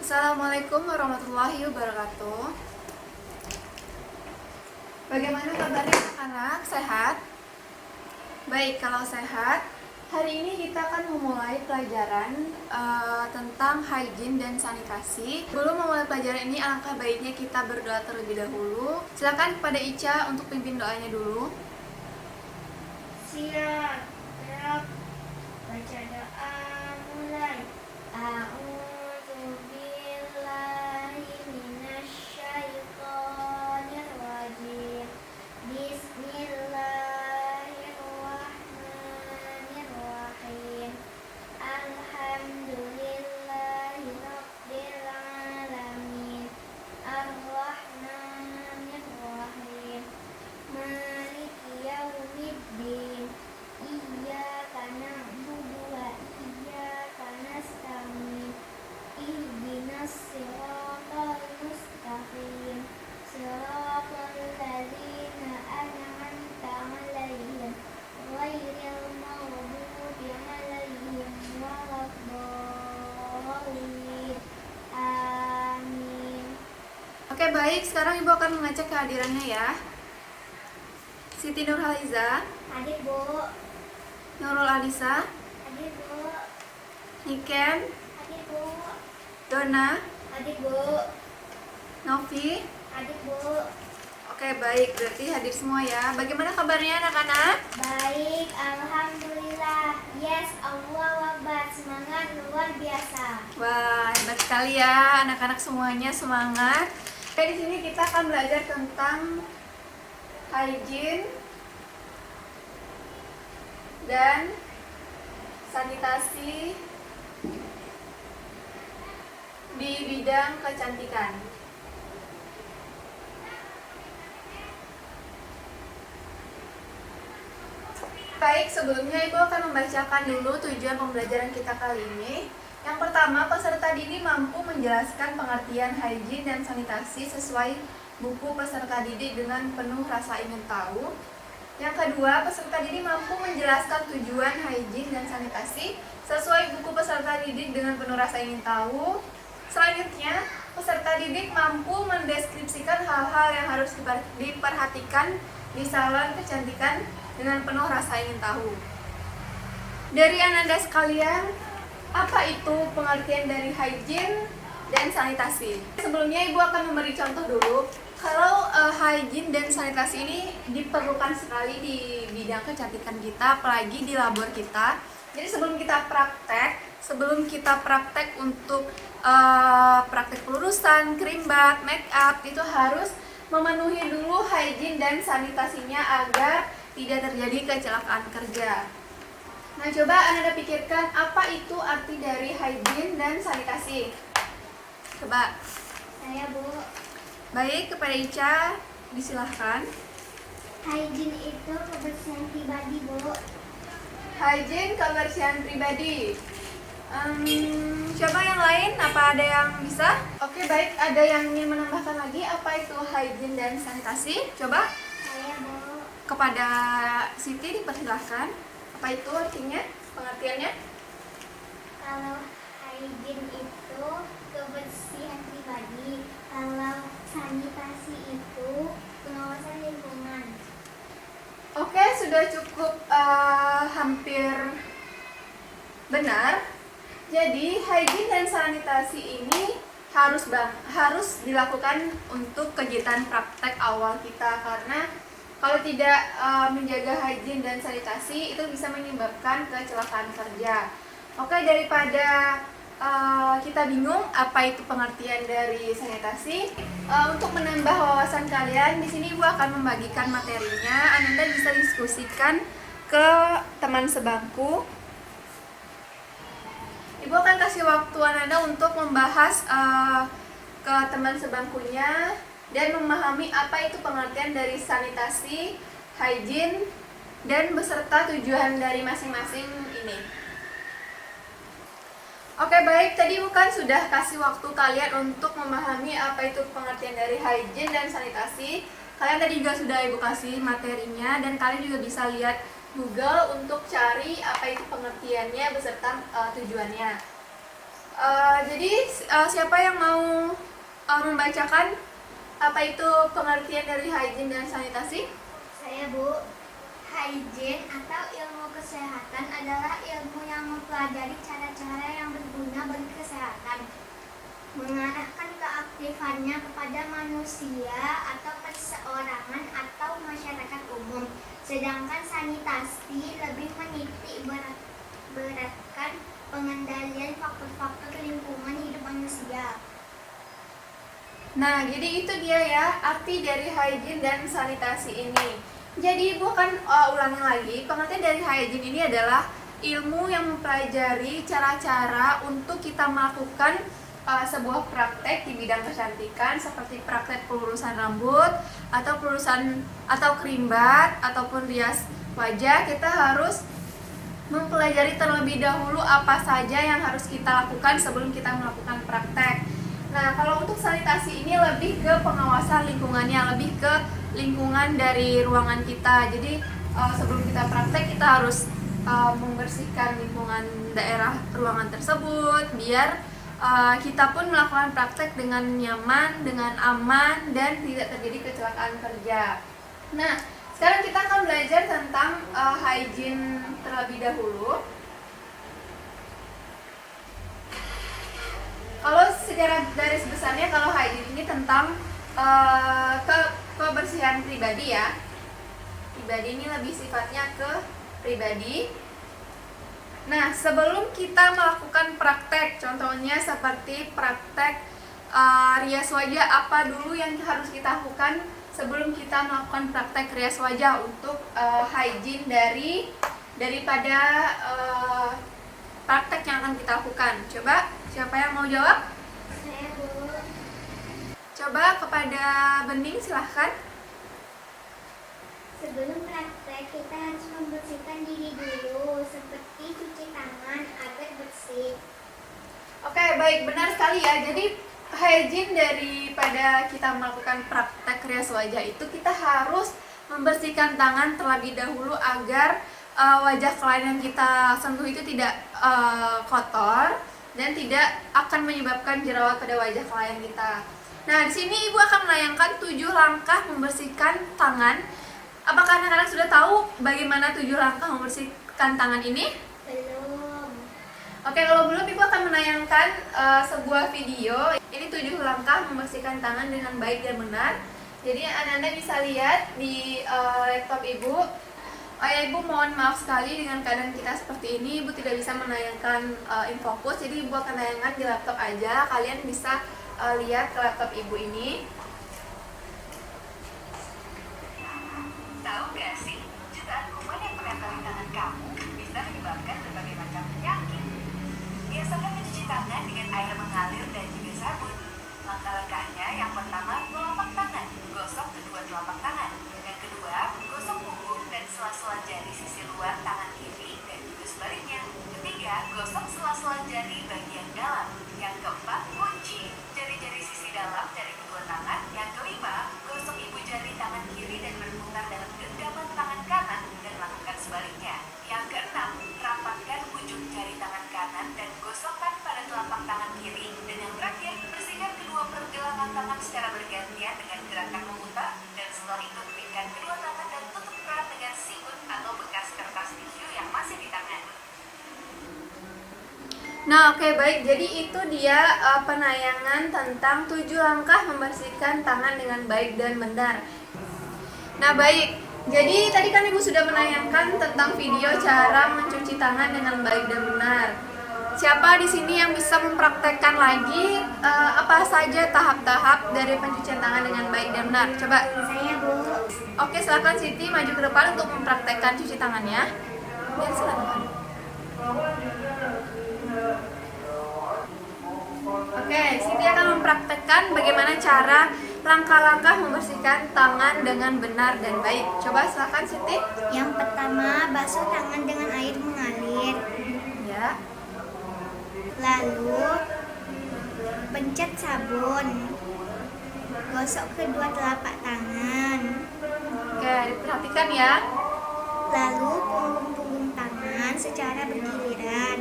Assalamualaikum warahmatullahi wabarakatuh. Bagaimana kabarnya anak? Sehat? Baik, kalau sehat, hari ini kita akan memulai pelajaran tentang hygiene dan sanitasi. Sebelum memulai pelajaran ini, alangkah baiknya kita berdoa terlebih dahulu. Silakan kepada Ica untuk pimpin doanya dulu. Siap, Rab. Baca doa mulai. A'udzubillahiminasyaitonirrajim. Bismillahirrahmanirrahim. Alhamdulillahirabbil alamin. Arrahmanirrahim. Maliki yaumiddin. Iyyaka na'budu wa iyyaka nasta'in. Ihdinas siratal mustaqim. Siratal ladzina an'amta 'alaihim ghairil maghdubi 'alaihim waladdallin. Amin. Oke, baik. Sekarang Ibu akan mengecek kehadirannya ya. Siti Nurhaliza, Hadir, Bu. Nurul Alisa, Hadir, Bu. Niken, Hadir, Bu. Dona, Hadir, Bu. Novi. Hadir, Bu. Oke, baik. Berarti hadir semua ya. Bagaimana kabarnya anak-anak? Baik, alhamdulillah. Yes, Allah Akbar. Semangat luar biasa. Wah, hebat sekali ya anak-anak semuanya, semangat. Oke, di sini kita akan belajar tentang hygiene dan sanitasi di bidang kecantikan. Baik, sebelumnya Ibu akan membacakan dulu tujuan pembelajaran kita kali ini. Yang pertama, peserta didik mampu menjelaskan pengertian hygiene dan sanitasi sesuai buku peserta didik dengan penuh rasa ingin tahu. Yang kedua, peserta didik mampu menjelaskan tujuan hygiene dan sanitasi sesuai buku peserta didik dengan penuh rasa ingin tahu. Selanjutnya, peserta didik mampu mendeskripsikan hal-hal yang harus diperhatikan di salon kecantikan dengan penuh rasa ingin tahu. Dari Ananda sekalian, apa itu pengertian dari hygiene dan sanitasi? Sebelumnya Ibu akan memberi contoh dulu. Kalau hygiene dan sanitasi ini diperlukan sekali di bidang kecantikan kita, apalagi di labor kita. Jadi sebelum kita praktek untuk praktek pelurusan, krim bat, make up, itu harus memenuhi dulu hygiene dan sanitasinya agar tidak terjadi kecelakaan kerja. Nah, coba Anda pikirkan apa itu arti dari hygiene dan sanitasi. Coba. Saya, Bu. Baik, kepada Ica, disilahkan. Hygiene itu kebersihan pribadi, Bu. Hygiene kebersihan pribadi. Coba yang lain, apa ada yang bisa? Oke, baik, ada yang ingin menambahkan lagi apa itu hygiene dan sanitasi? Coba. Saya, Bu. Kepada Siti dipersilahkan. Apa itu artinya? Pengertiannya? Kalau hygiene itu kebersihan pribadi, kalau sanitasi itu pengawasan lingkungan. Oke, sudah cukup hampir benar. Jadi hygiene dan sanitasi ini harus dilakukan untuk kegiatan praktek awal kita, karena kalau tidak menjaga hygiene dan sanitasi itu bisa menyebabkan kecelakaan kerja. Oke, daripada kita bingung apa itu pengertian dari sanitasi, untuk menambah wawasan kalian, di sini Ibu akan membagikan materinya. Anda bisa diskusikan ke teman sebangku. Ibu akan kasih waktu Anda untuk membahas ke teman sebangkunya dan memahami apa itu pengertian dari sanitasi, hygiene, dan beserta tujuan dari masing-masing ini. Oke, baik, tadi bukan sudah kasih waktu kalian untuk memahami apa itu pengertian dari hygiene dan sanitasi. Kalian tadi juga sudah Ibu kasih materinya, dan kalian juga bisa lihat Google untuk cari apa itu pengertiannya beserta tujuannya. Siapa yang mau membacakan apa itu pengertian dari hygiene dan sanitasi? Saya, Bu. Hygiene atau ilmu kesehatan adalah ilmu yang mempelajari cara-cara yang berguna bagi kesehatan, mengarahkan keaktifannya kepada manusia atau perseorangan atau masyarakat umum. Sedangkan sanitasi lebih menitik beratkan pengendalian faktor-faktor lingkungan hidup manusia. Nah, jadi itu dia ya arti dari hygiene dan sanitasi ini. Jadi Ibu akan ulangi lagi, pengertian dari hygiene ini adalah ilmu yang mempelajari cara-cara untuk kita melakukan sebuah praktek di bidang kecantikan seperti praktek pelurusan rambut atau pelurusan atau kerimbat ataupun rias wajah. Kita harus mempelajari terlebih dahulu apa saja yang harus kita lakukan sebelum kita melakukan praktek. Nah, kalau untuk sanitasi ini lebih ke pengawasan lingkungannya, lebih ke lingkungan dari ruangan kita. Jadi sebelum kita praktek kita harus membersihkan lingkungan daerah ruangan tersebut biar kita pun melakukan praktek dengan nyaman, dengan aman, dan tidak terjadi kecelakaan kerja. Nah, sekarang kita akan belajar tentang hygiene terlebih dahulu. Kalau secara garis besarnya, kalau hygiene ini tentang kebersihan pribadi ya. Pribadi ini lebih sifatnya ke pribadi. Nah, sebelum kita melakukan praktek, contohnya seperti praktek rias wajah, apa dulu yang harus kita lakukan sebelum kita melakukan praktek rias wajah untuk hygiene daripada praktek yang akan kita lakukan. Coba, siapa yang mau jawab? Saya, Bu. Coba kepada Bening, silahkan. Sebelum praktek, kita harus membersihkan diri dulu, seperti cuci tangan agar bersih. Oke, baik, benar sekali ya. Jadi hygiene daripada kita melakukan praktek rias wajah itu, kita harus membersihkan tangan terlebih dahulu agar wajah klien yang kita sentuh itu tidak kotor dan tidak akan menyebabkan jerawat pada wajah klien kita. Nah, di sini Ibu akan menayangkan 7 langkah membersihkan tangan. Apakah anak-anak sudah tahu bagaimana 7 langkah membersihkan tangan ini? Belum. Oke, kalau belum, Ibu akan menayangkan sebuah video. Ini 7 langkah membersihkan tangan dengan baik dan benar. Jadi anak-anak bisa lihat di laptop Ibu. Ibu mohon maaf sekali dengan keadaan kita seperti ini, Ibu tidak bisa menayangkan InFocus. Jadi Ibu akan menayangkan di laptop aja. Kalian bisa lihat ke laptop Ibu ini. Tahu gak sih, jutaan kuman yang menempel di tangan kamu bisa menyebabkan berbagai macam penyakit. Biasakan mencuci tangan dengan air mengalir dan juga sabun. Langkah-langkahnya, yang pertama, telapak tangan. Gosok kedua telapak tangan. Yang kedua, gosok punggung dan sela-sela jari sisi luar tangan kiri dan juga sebaliknya. Ketiga, gosok sela-sela jari bagian dalam. Yang keempat, kunci jari-jari sisi dalam dari kedua tangan. Yang kelima, gosok ibu jari tangan kiri dan berputar dalam genggaman tangan kanan dan lakukan sebaliknya. Yang keenam, rapatkan ujung jari tangan kanan dan gosokkan pada telapak tangan kiri. Dan yang terakhir, bersihkan kedua pergelangan tangan secara bergantian dengan gerakan memutar. Dan setelah itu, kepingkan kedua tangan dan tutup erat dengan sikut atau bekas kertas tisu yang masih di tangan. Nah, oke, baik. Jadi itu dia penayangan tentang 7 langkah membersihkan tangan dengan baik dan benar. Nah, baik. Jadi tadi kan Ibu sudah menayangkan tentang video cara mencuci tangan dengan baik dan benar. Siapa di sini yang bisa mempraktekkan lagi apa saja tahap-tahap dari pencucian tangan dengan baik dan benar? Coba. Saya, Bu. Oke, silakan Siti maju ke depan untuk mempraktekkan cuci tangannya. Ya, silakan. Oke, Siti akan mempraktekkan bagaimana cara langkah-langkah membersihkan tangan dengan benar dan baik. Coba silakan Siti. Yang pertama, basuh tangan dengan air mengalir. Ya. Lalu, pencet sabun. Gosok kedua telapak tangan. Oke, diperhatikan ya. Lalu, punggung-punggung tangan secara bergiliran.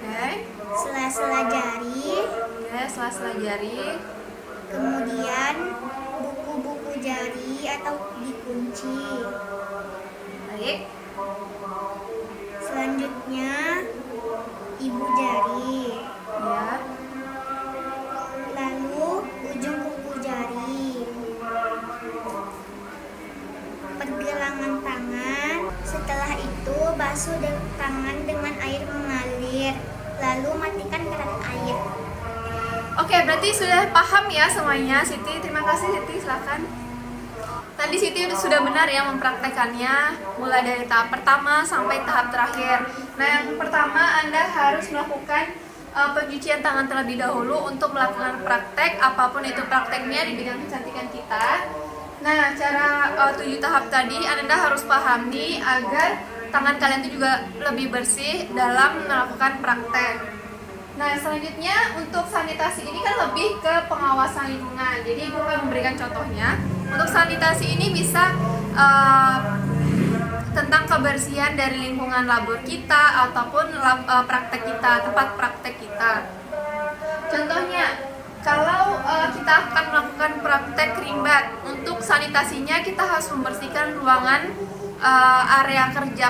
Oke. sela-sela jari, Oke, sela-sela jari. kemudian buku-buku jari atau dikunci. Baik. Selanjutnya ibu jari, Ya. lalu ujung kuku jari, pergelangan tangan. Setelah itu basuh tangan dengan air mengalir, lalu matikan keran air. Oke, berarti sudah paham ya semuanya, Siti. Terima kasih, Siti. Silakan. Tadi Siti sudah benar ya mempraktekannya, mulai dari tahap pertama sampai tahap terakhir. Nah, yang pertama Anda harus melakukan pencucian tangan terlebih dahulu untuk melakukan praktek, apapun itu prakteknya di bidang kecantikan kita. Nah, cara 7 tahap tadi Anda harus pahami agar tangan kalian itu juga lebih bersih dalam melakukan praktek. Nah, selanjutnya untuk sanitasi ini kan lebih ke pengawasan lingkungan. Jadi Ibu akan memberikan contohnya. Untuk sanitasi ini bisa tentang kebersihan dari lingkungan labor kita ataupun praktek kita, tempat praktek kita. Contohnya, kalau kita akan melakukan praktek kerimbat, untuk sanitasinya kita harus membersihkan ruangan area kerja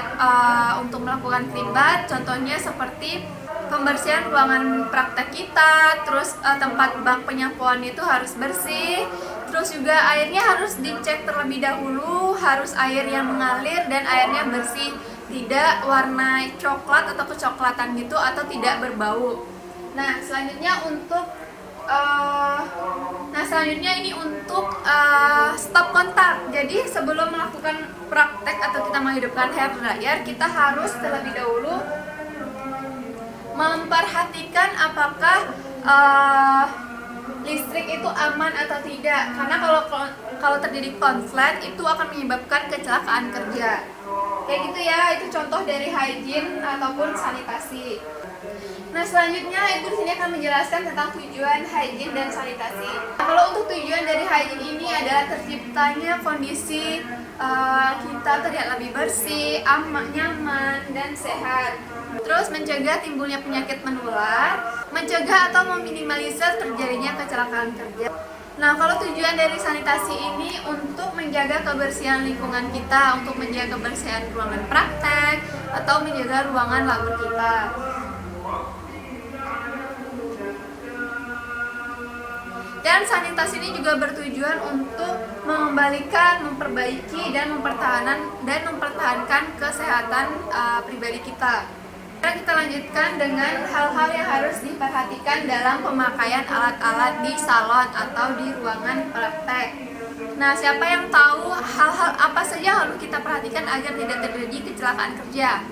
untuk melakukan kerimbat. Contohnya seperti pembersihan ruangan praktek kita, terus tempat bak penyapuan itu harus bersih, terus juga airnya harus dicek terlebih dahulu, harus air yang mengalir dan airnya bersih, tidak warna coklat atau kecoklatan gitu atau tidak berbau. Nah, selanjutnya ini untuk stop kontak. Jadi sebelum melakukan praktek atau kita menghidupkan hair dryer, kita harus terlebih dahulu memperhatikan apakah listrik itu aman atau tidak, karena kalau terjadi konslet itu akan menyebabkan kecelakaan kerja. Kayak gitu ya, itu contoh dari hygiene ataupun sanitasi. Nah, selanjutnya Ibu di sini akan menjelaskan tentang tujuan hygiene dan sanitasi. Nah, kalau untuk tujuan dari hygiene ini adalah terciptanya kondisi kita terlihat lebih bersih, aman, nyaman, dan sehat. Terus mencegah timbulnya penyakit menular, mencegah atau meminimalisir terjadinya kecelakaan kerja. Nah, kalau tujuan dari sanitasi ini untuk menjaga kebersihan lingkungan kita, untuk menjaga kebersihan ruangan praktek, atau menjaga ruangan labor kita. Dan sanitasi ini juga bertujuan untuk mengembalikan, memperbaiki, dan mempertahankan kesehatan pribadi kita. Kita lanjutkan dengan hal-hal yang harus diperhatikan dalam pemakaian alat-alat di salon atau di ruangan praktek. Nah, siapa yang tahu hal-hal apa saja harus kita perhatikan agar tidak terjadi kecelakaan kerja?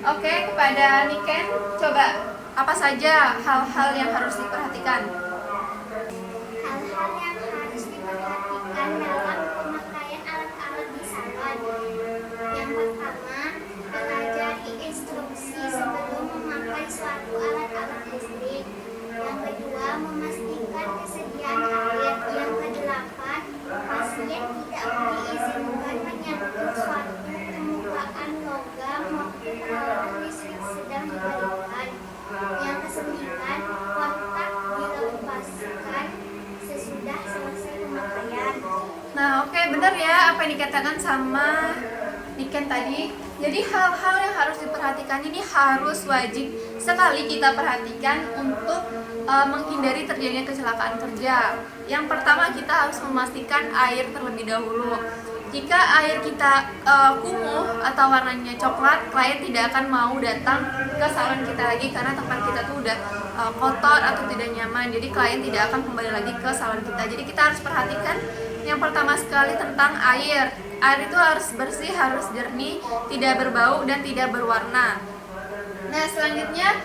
Oke, kepada Niken, coba apa saja hal-hal yang harus diperhatikan? Hal-hal yang harus diperhatikan dalam pemakaian alat-alat di salon. Yang pertama, pelajari instruksi sebelum memakai suatu alat-alat listrik. Yang kedua, memastikan kesediaan air. Yang kedelapan, pasien tidak diizinkan menyentuh suatu permukaan logam waktu peralatan listrik sedang diberikan. Yang kesembilan, kontak dilepaskan sesudah selesai pemakaian. Nah, oke, benar ya apa yang dikatakan sama Niken tadi. Jadi hal-hal yang harus diperhatikan ini harus wajib sekali kita perhatikan untuk menghindari terjadinya kecelakaan kerja. Yang pertama, kita harus memastikan air terlebih dahulu. Jika air kita kumuh atau warnanya coklat, klien tidak akan mau datang ke salon kita lagi karena tempat kita tuh udah kotor atau tidak nyaman. Jadi klien tidak akan kembali lagi ke salon kita. Jadi kita harus perhatikan yang pertama sekali tentang air. Air itu harus bersih, harus jernih, tidak berbau dan tidak berwarna. Nah, selanjutnya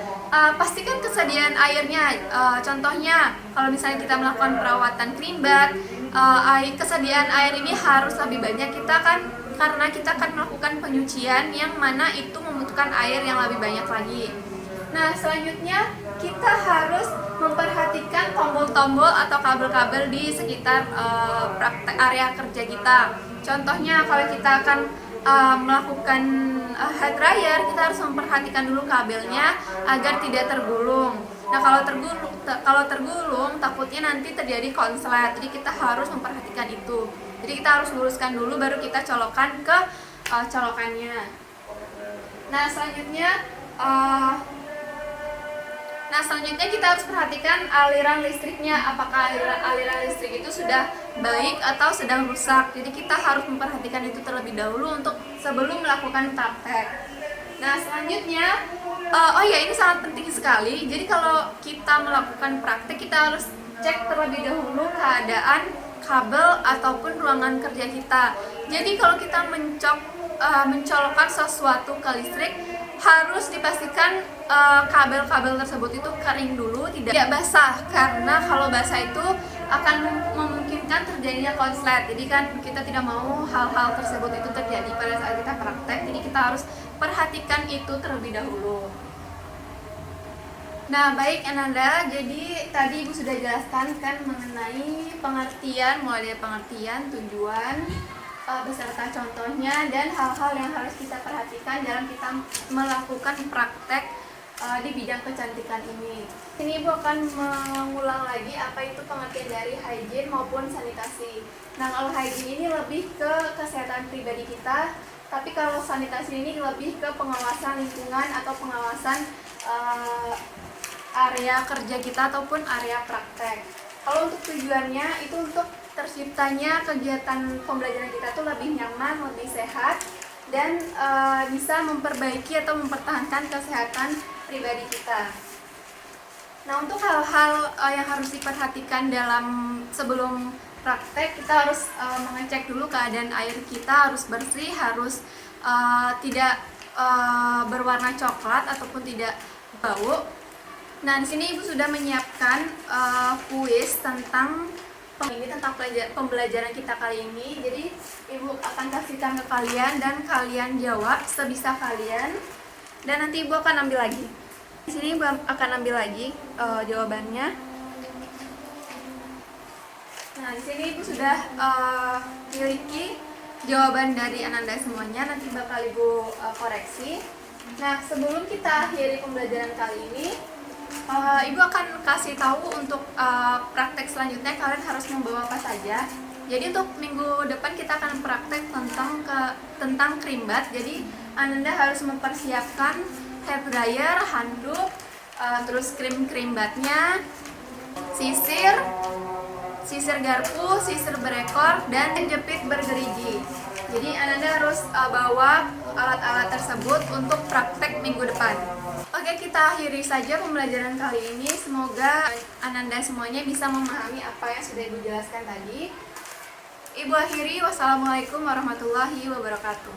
pastikan kesediaan airnya. Contohnya, kalau misalnya kita melakukan perawatan kerimbat, kesediaan air ini harus lebih banyak. Karena kita akan melakukan penyucian yang mana itu membutuhkan air yang lebih banyak lagi. Nah, selanjutnya kita harus memperhatikan tombol-tombol atau kabel-kabel di sekitar praktek area kerja kita. Contohnya, kalau kita akan melakukan hair dryer, kita harus memperhatikan dulu kabelnya agar tidak tergulung. Nah, kalau tergulung takutnya nanti terjadi konslet. Jadi kita harus memperhatikan itu. Jadi kita harus luruskan dulu baru kita colokkan ke colokannya. Nah, selanjutnya kita harus perhatikan aliran listriknya. Apakah aliran listrik itu sudah baik atau sedang rusak. Jadi kita harus memperhatikan itu terlebih dahulu untuk sebelum melakukan praktek. Nah, selanjutnya ini sangat penting sekali. Jadi kalau kita melakukan praktek, kita harus cek terlebih dahulu keadaan kabel ataupun ruangan kerja kita. Jadi kalau kita mencolokkan sesuatu ke listrik, harus dipastikan kabel-kabel tersebut itu kering dulu, tidak basah, karena kalau basah itu akan memungkinkan terjadinya konslet. Jadi kan kita tidak mau hal-hal tersebut itu terjadi pada saat kita praktek. Jadi kita harus perhatikan itu terlebih dahulu. Nah, baik Ananda, jadi tadi Ibu sudah jelaskan kan mengenai pengertian, mulai dari pengertian, tujuan, beserta contohnya, dan hal-hal yang harus kita perhatikan dalam kita melakukan praktek di bidang kecantikan ini. Ini Ibu akan mengulang lagi apa itu pengertian dari hygiene maupun sanitasi. Nah, kalau hygiene ini lebih ke kesehatan pribadi kita, tapi kalau sanitasi ini lebih ke pengawasan lingkungan atau pengawasan area kerja kita ataupun area praktek. Kalau untuk tujuannya itu untuk terciptanya kegiatan pembelajaran kita tuh lebih nyaman, lebih sehat, dan bisa memperbaiki atau mempertahankan kesehatan pribadi kita. Nah, untuk hal-hal yang harus diperhatikan sebelum praktek, kita harus mengecek dulu keadaan air kita harus bersih, harus tidak berwarna coklat ataupun tidak bau. Nah, di sini Ibu sudah menyiapkan kuis tentang pembelajaran kita kali ini. Jadi Ibu akan kasihkan ke kalian dan kalian jawab sebisa kalian. Dan nanti Ibu akan ambil lagi. Di sini Ibu akan ambil lagi jawabannya. Nah, di sini Ibu sudah miliki jawaban dari Ananda semuanya. Nanti bakal Ibu koreksi. Nah, sebelum kita akhiri pembelajaran kali ini, Ibu akan kasih tahu untuk praktek selanjutnya kalian harus membawa apa saja. Jadi untuk minggu depan kita akan praktek tentang krimbat. Jadi Ananda harus mempersiapkan hair dryer, handuk, terus krim batnya, sisir garpu, sisir berekor, dan jepit bergerigi. Jadi Ananda harus bawa alat-alat tersebut untuk praktek minggu depan. Oke, kita akhiri saja pembelajaran kali ini. Semoga Ananda semuanya bisa memahami apa yang sudah Ibu jelaskan tadi. Ibu akhiri, wassalamualaikum warahmatullahi wabarakatuh.